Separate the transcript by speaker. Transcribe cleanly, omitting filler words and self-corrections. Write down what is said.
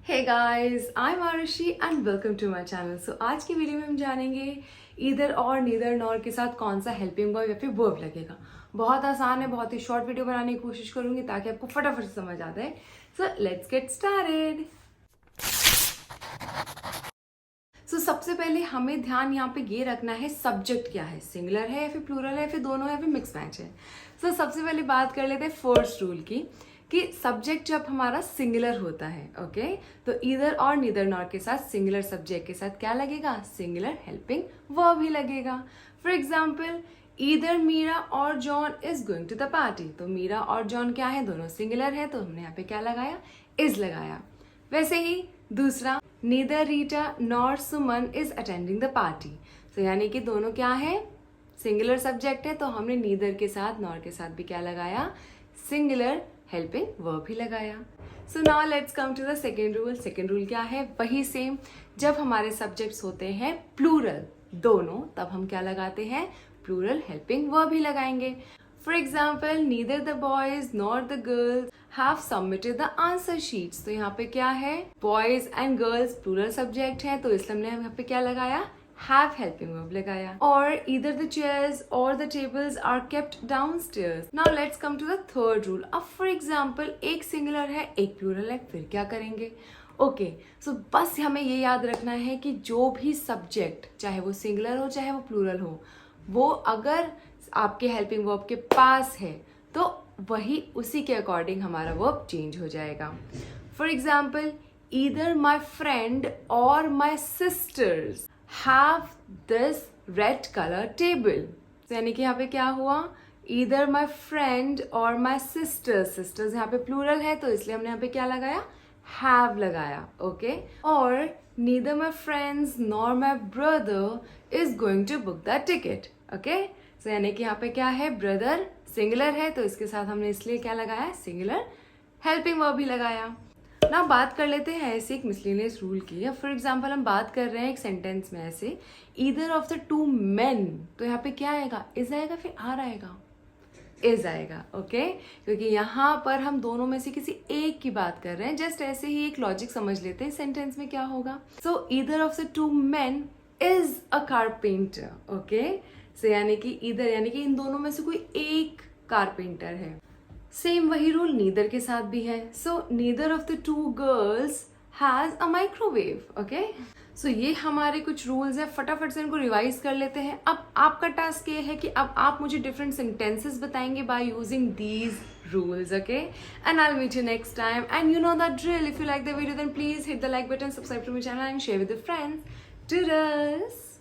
Speaker 1: Hey guys, I am Arushi and welcome to my channel. So आज की video में हम जानेंगे ईदर और नीदर नॉर के साथ कौन सा हेल्पिंग वर्ब या फिर वर्ब लगेगा। बहुत आसान है, बहुत ही शॉर्ट वीडियो बनाने की कोशिश करूंगी ताकि आपको फटाफट से समझ आ जाए। So let's get started. So सबसे पहले हमें ध्यान यहाँ पे ये रखना है सब्जेक्ट क्या है, सिंगुलर है या फिर प्लूरल है या फिर दोनों है या फिर मिक्स मैच है। सो सबसे पहले बात कर लेते हैं फर्स्ट रूल की कि सब्जेक्ट जब हमारा सिंगुलर होता है, ओके, तो ईदर और नीदर नॉर के साथ सिंगुलर सब्जेक्ट के साथ क्या लगेगा, सिंगुलर हेल्पिंग वर्ब ही लगेगा। फॉर एग्जाम्पल, ईदर मीरा और John is going to the party. तो मीरा और जॉन क्या है, दोनों सिंगुलर है, तो हमने यहाँ पे क्या लगाया, इज लगाया। वैसे ही दूसरा, neither Rita nor Suman is attending the party. तो यानी कि दोनों क्या है, सिंगुलर सब्जेक्ट है, तो हमने नीदर के साथ नॉर के साथ भी क्या लगाया, सिंगुलर हेल्पिंग वर्ब ही लगाया। So now let's come to the second rule. Second rule क्या है, वही सेम, जब हमारे सब्जेक्ट्स होते हैं प्लूरल दोनों, तब हम क्या लगाते हैं, प्लूरल हेल्पिंग वर्ब ही लगाएंगे। For example, neither the boys nor the girls have submitted the answer sheets. तो यहाँ पे क्या है, boys and girls plural subject है, तो इसलिए हमने यहाँ पे क्या लगाया, have helping verb लगाया। और either the chairs or the tables are kept downstairs। Now let's come to the third rule। अब for example, एक singular है एक plural है, फिर क्या करेंगे, ओके, सो बस हमें ये याद रखना है कि जो भी सब्जेक्ट, चाहे वो सिंगुलर हो चाहे वो प्लूरल हो, वो अगर आपके हेल्पिंग वर्ब के पास है तो वही उसी के अकॉर्डिंग हमारा वर्ब चेंज हो जाएगा। For example, either my friend or my sisters have this red color table। तो यानी कि यहाँ पे क्या हुआ, either my friend or my sisters, sisters यहाँ पे प्लूरल है तो इसलिए हमने यहाँ पे क्या लगाया, have लगाया, ओके। और neither my friends nor my brother is going to book the ticket, okay. तो यानी कि यहाँ पे क्या है, ब्रदर सिंगुलर है तो इसके साथ हमने इसलिए क्या लगाया, सिंगुलर हेल्पिंग वर्ब भी लगाया ना। बात कर लेते हैं ऐसे एक मिसलेनियस रूल की। फॉर एग्जाम्पल, हम बात कर रहे हैं एक सेंटेंस में ऐसे, either of the two main, तो यहाँ पे क्या आएगा, इज आएगा फिर आर आएगा, इज आएगा, ओके, क्योंकि यहाँ पर हम दोनों में से किसी एक की बात कर रहे हैं। जस्ट ऐसे ही एक लॉजिक समझ लेते हैं सेंटेंस में क्या होगा। So either of the two men is a carpenter, okay. So यानी कि ईदर यानी कि इन दोनों में से कोई एक कारपेंटर है। सेम वही रूल नीदर के साथ भी है। So neither of the two girls has a microwave, okay. So ये हमारे कुछ रूल्स हैं, फटाफट से इनको रिवाइज कर लेते हैं। अब आपका टास्क ये है कि अब आप मुझे डिफरेंट सेंटेंसेस बताएंगे by using these rules, okay, and I'll meet you next time, and you know that drill. If you like the video, then please hit the like button, subscribe to my channel and share with your friends. Toodles.